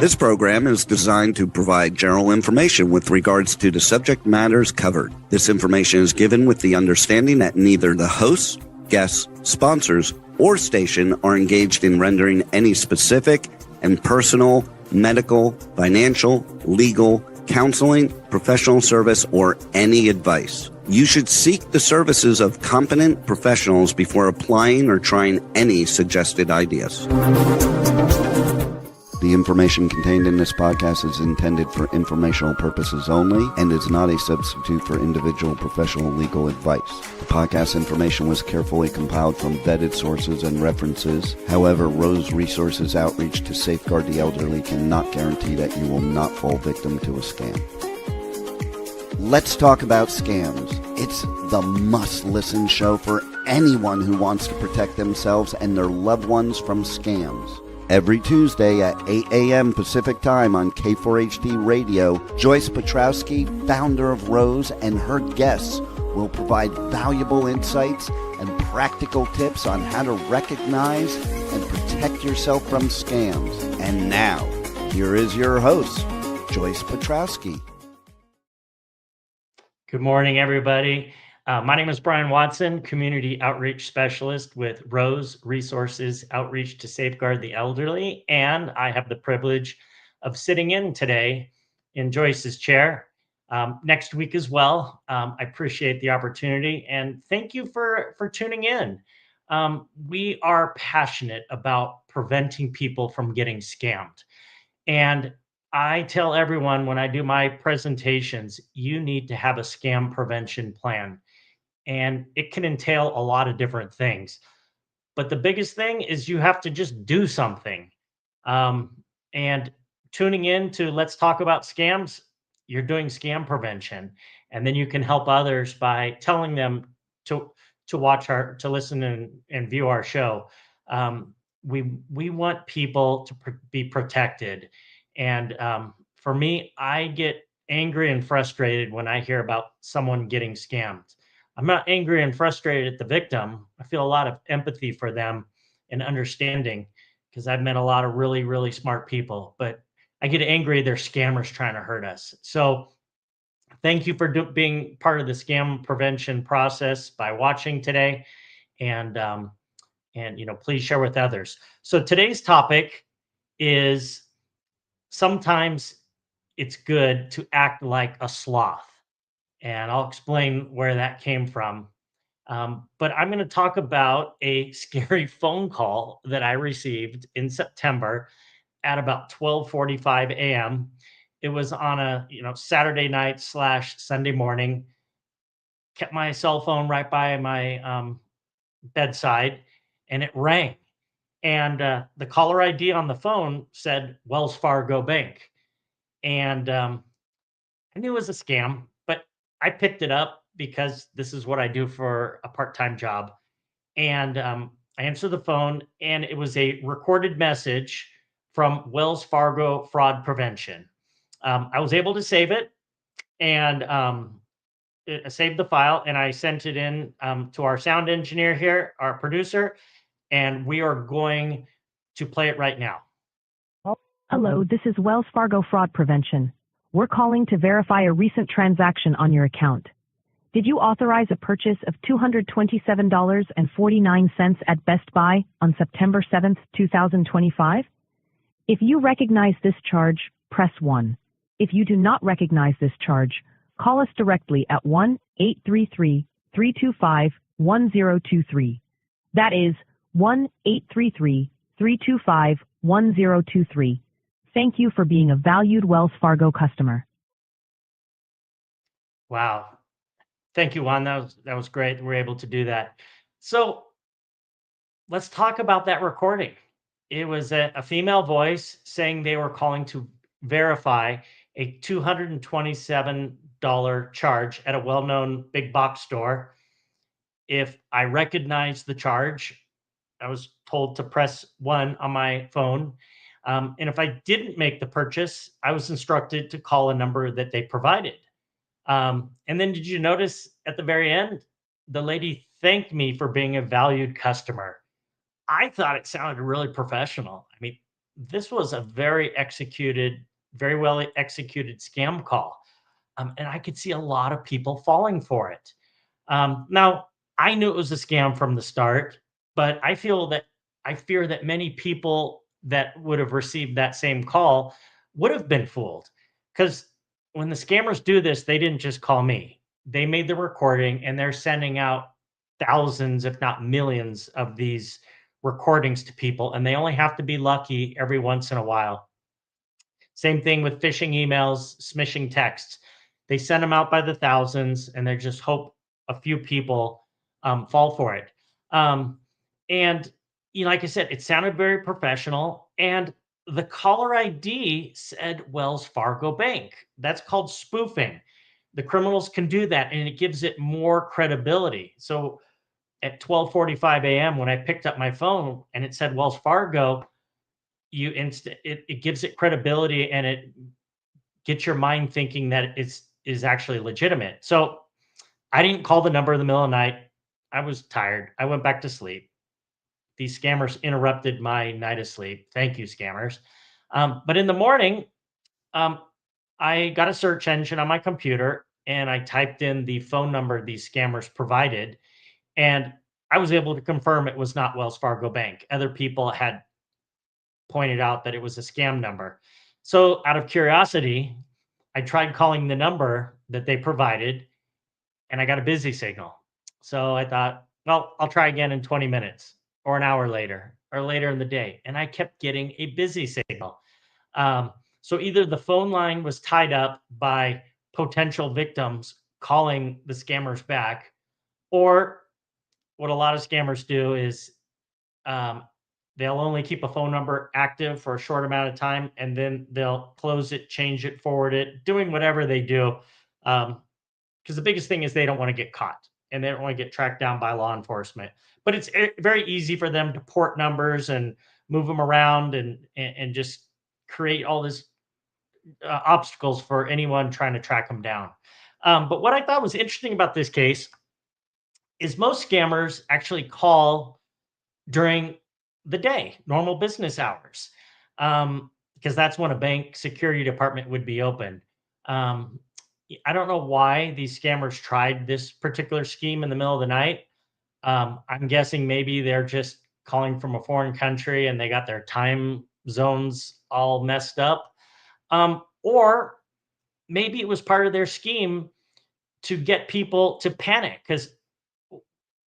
This program is designed to provide general information with regards to the subject matters covered. This information is given with the understanding that neither the hosts, guests, sponsors, or station are engaged in rendering any specific and personal, medical, financial, legal, counseling, professional service, or any advice. You should seek the services of competent professionals before applying or trying any suggested ideas. The information contained in this podcast is intended for informational purposes only and is not a substitute for individual professional legal advice. The podcast information was carefully compiled from vetted sources and references. However, R.O.S.E Resources Outreach to Safeguard the Elderly cannot guarantee that you will not fall victim to a scam. Let's talk about scams. It's the must-listen show for anyone who wants to protect themselves and their loved ones from scams. Every Tuesday at 8 a.m. Pacific Time on K4HD Radio, Joyce Petrowski, founder of R.O.S E, and her guests will provide valuable insights and practical tips on how to recognize and protect yourself from scams. And now, here is your host, Joyce Petrowski. Good morning, everybody. My name is Brian Watson, Community Outreach Specialist with R.O.S.E Resources Outreach to Safeguard the Elderly, and I have the privilege of sitting in today in Joyce's chair next week as well. I appreciate the opportunity, and thank you for tuning in. We are passionate about preventing people from getting scammed, and I tell everyone when I do my presentations, you need to have a scam prevention plan. And it can entail a lot of different things. But the biggest thing is you have to just do something. And tuning in to Let's Talk About Scams, you're doing scam prevention. And then you can help others by telling them to listen and view our show. We want people to be protected. And for me, I get angry and frustrated when I hear about someone getting scammed. I'm not angry and frustrated at the victim. I feel a lot of empathy for them and understanding because I've met a lot of really, really smart people, but I get angry they're scammers trying to hurt us. So thank you for being part of the scam prevention process by watching today. And please share with others. So today's topic is sometimes it's good to act like a sloth. And I'll explain where that came from. But I'm going to talk about a scary phone call that I received in September at about 12:45 a.m. It was on a Saturday night / Sunday morning. Kept my cell phone right by my bedside, and it rang. And the caller ID on the phone said Wells Fargo Bank, and I knew it was a scam, but I picked it up because this is what I do for a part-time job. And I answered the phone, and it was a recorded message from Wells Fargo Fraud Prevention. I was able to save it, and I saved the file, and I sent it in to our sound engineer here, our producer, and we are going to play it right now. Hello, this is Wells Fargo Fraud Prevention. We're calling to verify a recent transaction on your account. Did you authorize a purchase of $227.49 at Best Buy on September 7th, 2025? If you recognize this charge, press 1. If you do not recognize this charge, call us directly at 1-833-325-1023. That is 1-833-325-1023. Thank you for being a valued Wells Fargo customer. Wow. Thank you, Juan. That was great. We're able to do that. So let's talk about that recording. It was a female voice saying they were calling to verify a $227 charge at a well-known big box store. If I recognized the charge, I was told to press 1 on my phone. And if I didn't make the purchase, I was instructed to call a number that they provided. And then did you notice at the very end, the lady thanked me for being a valued customer. I thought it sounded really professional. I mean, this was a very well executed scam call. And I could see a lot of people falling for it. Now, I knew it was a scam from the start, but I fear that many people that would have received that same call would have been fooled. Because when the scammers do this, they didn't just call me. They made the recording and they're sending out thousands, if not millions, of these recordings to people, and they only have to be lucky every once in a while. Same thing with phishing emails, smishing texts. They send them out by the thousands, and they just hope a few people fall for it. Um, and like I said, it sounded very professional, and the caller ID said Wells Fargo Bank. That's called spoofing. The criminals can do that, and it gives it more credibility. So at 12:45 a.m., when I picked up my phone and it said Wells Fargo, it gives it credibility, and it gets your mind thinking that is actually legitimate. So I didn't call the number in the middle of the night. I was tired. I went back to sleep. These scammers interrupted my night of sleep. Thank you, scammers. But in the morning, um, I got a search engine on my computer and I typed in the phone number these scammers provided, and I was able to confirm it was not Wells Fargo Bank. Other people had pointed out that it was a scam number. So, out of curiosity, I tried calling the number that they provided and I got a busy signal. So I thought, well, I'll try again in 20 minutes or an hour later or later in the day. And I kept getting a busy signal. So either the phone line was tied up by potential victims calling the scammers back, or what a lot of scammers do is um, they'll only keep a phone number active for a short amount of time and then they'll close it, change it, forward it, doing whatever they do. Because the biggest thing is they don't want to get caught and they don't want to get tracked down by law enforcement. But it's very easy for them to port numbers and move them around and just create all this obstacles for anyone trying to track them down. But what I thought was interesting about this case is most scammers actually call during the day, normal business hours, because that's when a bank security department would be open. Um, I don't know why these scammers tried this particular scheme in the middle of the night. I'm guessing maybe they're just calling from a foreign country and they got their time zones all messed up. Or maybe it was part of their scheme to get people to panic because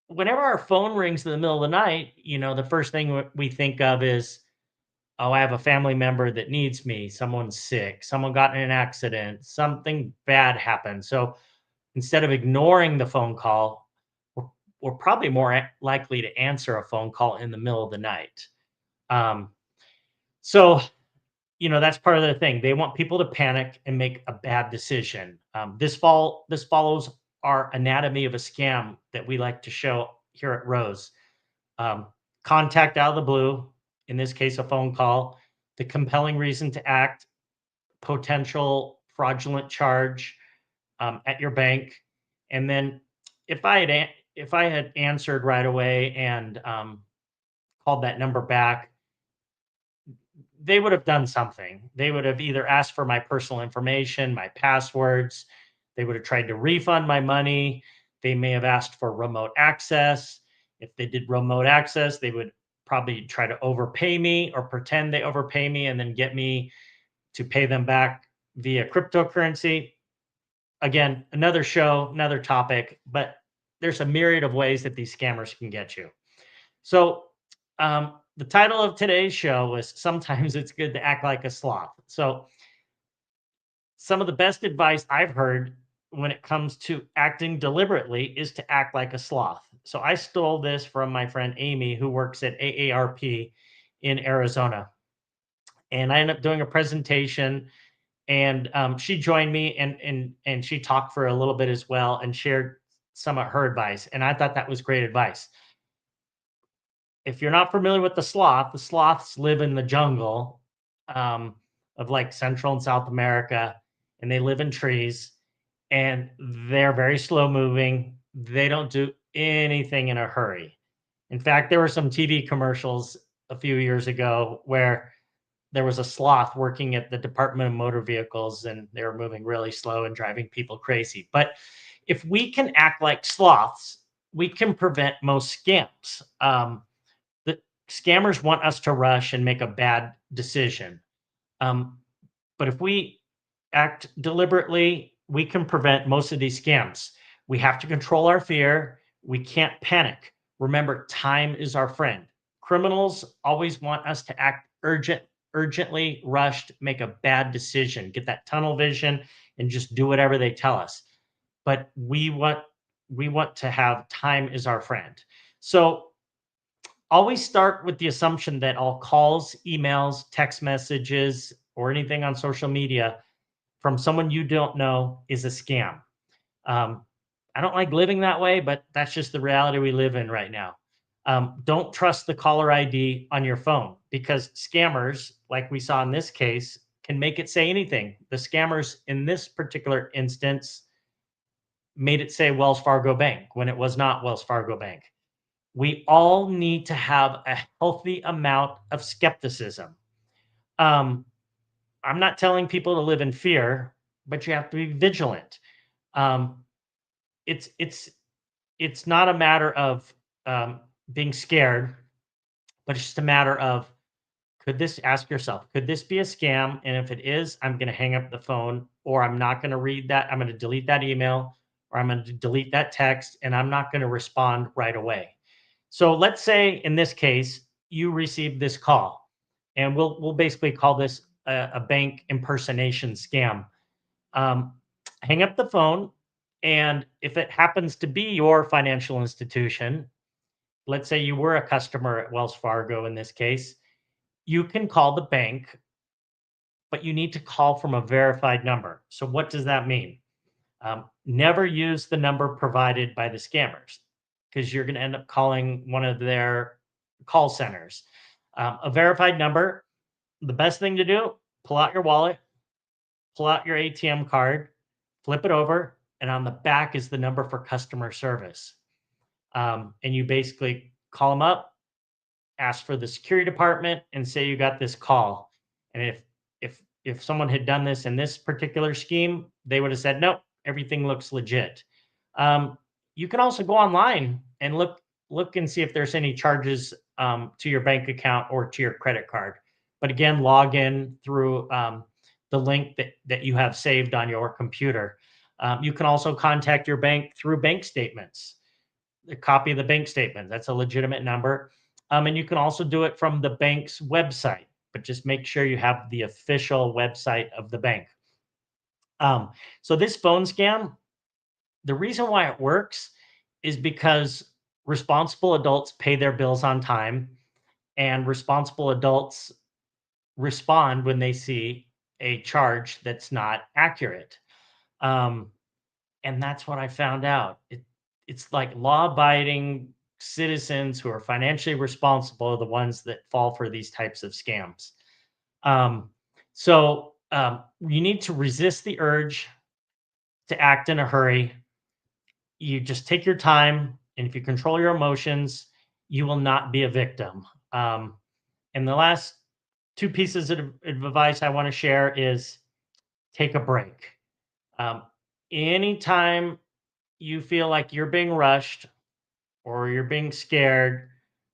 whenever our phone rings in the middle of the night, the first thing we think of is, oh, I have a family member that needs me. Someone's sick. Someone got in an accident. Something bad happened. So instead of ignoring the phone call, we're, we're probably more likely to answer a phone call in the middle of the night. Um, so, that's part of the thing. They want people to panic and make a bad decision. This follows our anatomy of a scam that we like to show here at R.O.S E. Um, Contact out of the blue, in this case, a phone call, the compelling reason to act, potential fraudulent charge at your bank, and then if I had answered right away and called that number back, they would have done something. They would have either asked for my personal information, my passwords. They would have tried to refund my money. They may have asked for remote access. If they did remote access, they would probably try to overpay me or pretend they overpay me and then get me to pay them back via cryptocurrency. Again, another show, another topic, but there's a myriad of ways that these scammers can get you. So, the title of today's show was Sometimes It's Good to Act Like a Sloth. So, some of the best advice I've heard when it comes to acting deliberately is to act like a sloth. So, I stole this from my friend Amy, who works at AARP in Arizona. And I ended up doing a presentation, and she joined me and she talked for a little bit as well and shared some of her advice. And I thought that was great advice. If you're not familiar with the sloths live in the jungle of like Central and South America, and they live in trees, and they're very slow moving. They don't do anything in a hurry. In fact, there were some TV commercials a few years ago where there was a sloth working at the Department of Motor Vehicles, and they were moving really slow and driving people crazy. But if we can act like sloths, we can prevent most scams. The scammers want us to rush and make a bad decision. Um, but if we act deliberately, we can prevent most of these scams. We have to control our fear. We can't panic. Remember, time is our friend. Criminals always want us to act urgently, rushed, make a bad decision, get that tunnel vision, and just do whatever they tell us. But we want to have time is our friend. So always start with the assumption that all calls, emails, text messages, or anything on social media from someone you don't know is a scam. Um, I don't like living that way, but that's just the reality we live in right now. Don't trust the caller ID on your phone because scammers, like we saw in this case, can make it say anything. The scammers in this particular instance made it say Wells Fargo Bank when it was not Wells Fargo Bank. We all need to have a healthy amount of skepticism. Um, I'm not telling people to live in fear, but you have to be vigilant. Um, it's it's it's not a matter of being scared, but it's just a matter of could this ask yourself, could this be a scam? And if it is, I'm going to hang up the phone, or I'm not going to read that. I'm going to delete that email, or I'm going to delete that text, and I'm not going to respond right away. So let's say in this case, you received this call, and we'll basically call this a bank impersonation scam. Um, Hang up the phone, and if it happens to be your financial institution, let's say you were a customer at Wells Fargo in this case, you can call the bank, but you need to call from a verified number. So what does that mean? Never use the number provided by the scammers because you're going to end up calling one of their call centers. A verified number, the best thing to do, pull out your wallet, pull out your ATM card, flip it over, and on the back is the number for customer service. And you basically call them up, ask for the security department, and say you got this call. And if someone had done this in this particular scheme, they would have said, nope, everything looks legit. You can also go online and look and see if there's any charges to your bank account or to your credit card. But again, log in through the link that you have saved on your computer. You can also contact your bank through bank statements. A copy of the bank statement. That's a legitimate number. And you can also do it from the bank's website, but just make sure you have the official website of the bank. So this phone scam, the reason why it works is because responsible adults pay their bills on time, and responsible adults respond when they see a charge that's not accurate. Um, and that's what I found out. It's like law-abiding citizens who are financially responsible are the ones that fall for these types of scams. So you need to resist the urge to act in a hurry. You just take your time, and if you control your emotions, you will not be a victim. And the last two pieces of advice I want to share is take a break. Um, Anytime you feel like you're being rushed or you're being scared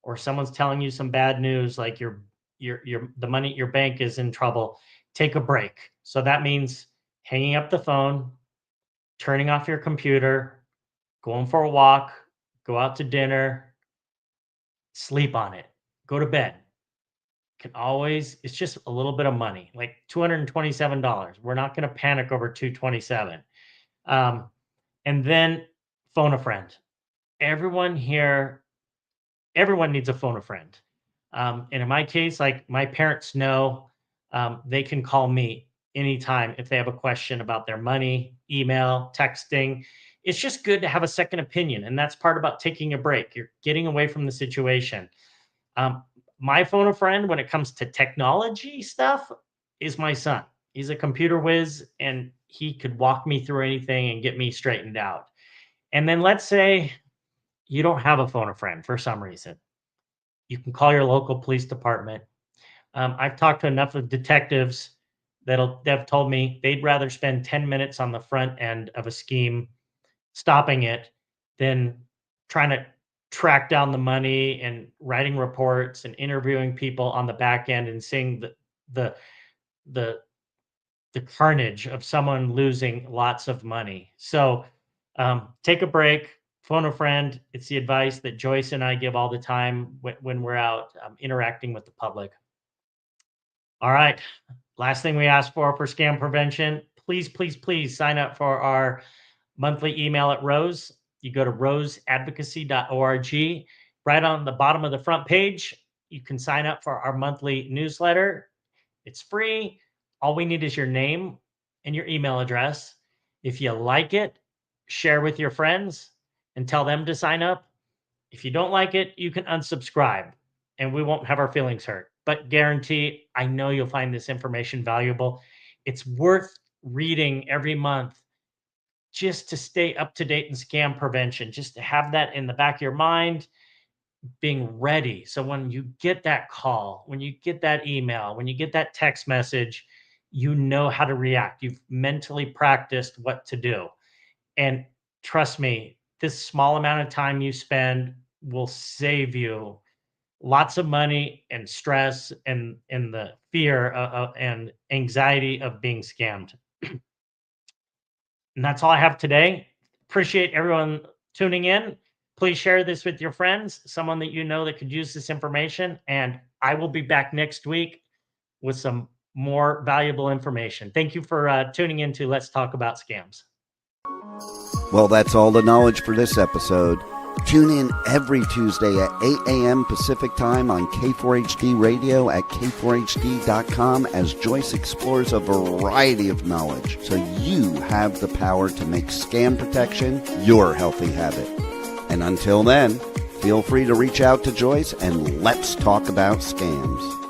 or someone's telling you some bad news like your the money at your bank is in trouble, take a break. So that means hanging up the phone, turning off your computer, going for a walk, go out to dinner, sleep on it, go to bed. Can always, it's just a little bit of money, like $227. We're not going to panic over 227. Um, and then phone a friend. Everyone here, everyone needs a phone a friend. And in my case, like my parents know, they can call me anytime if they have a question about their money, email, texting. It's just good to have a second opinion. And that's part about taking a break. You're getting away from the situation. Um, my phone a friend when it comes to technology stuff is my son. He's a computer whiz and he could walk me through anything and get me straightened out. And then let's say you don't have a phone a friend for some reason. You can call your local police department. I've talked to enough of detectives they've told me they'd rather spend 10 minutes on the front end of a scheme stopping it than trying to track down the money and writing reports and interviewing people on the back end and seeing the the the carnage of someone losing lots of money. So take a break, phone a friend. It's the advice that Joyce and I give all the time when we're out interacting with the public. All right. Last thing we ask for scam prevention, please, please, please sign up for our monthly email at R.O.S E. You go to roseadvocacy.org. Right on the bottom of the front page, you can sign up for our monthly newsletter. It's free. All we need is your name and your email address. If you like it, share with your friends and tell them to sign up. If you don't like it, you can unsubscribe and we won't have our feelings hurt. But guarantee, I know you'll find this information valuable. It's worth reading every month just to stay up to date in scam prevention, just to have that in the back of your mind, being ready. So when you get that call, when you get that email, when you get that text message, you know how to react. You've mentally practiced what to do. And trust me, this small amount of time you spend will save you lots of money and stress and the fear and anxiety of being scammed. And that's all I have today. Appreciate everyone tuning in. Please share this with your friends, someone that you know that could use this information. And I will be back next week with some more valuable information. Thank you for tuning in to Let's Talk About Scams. Well, that's all the knowledge for this episode. Tune in every Tuesday at 8 a.m. Pacific Time on K4HD Radio at k4hd.com as Joyce explores a variety of knowledge so you have the power to make scam protection your healthy habit. And until then, feel free to reach out to Joyce and let's talk about scams.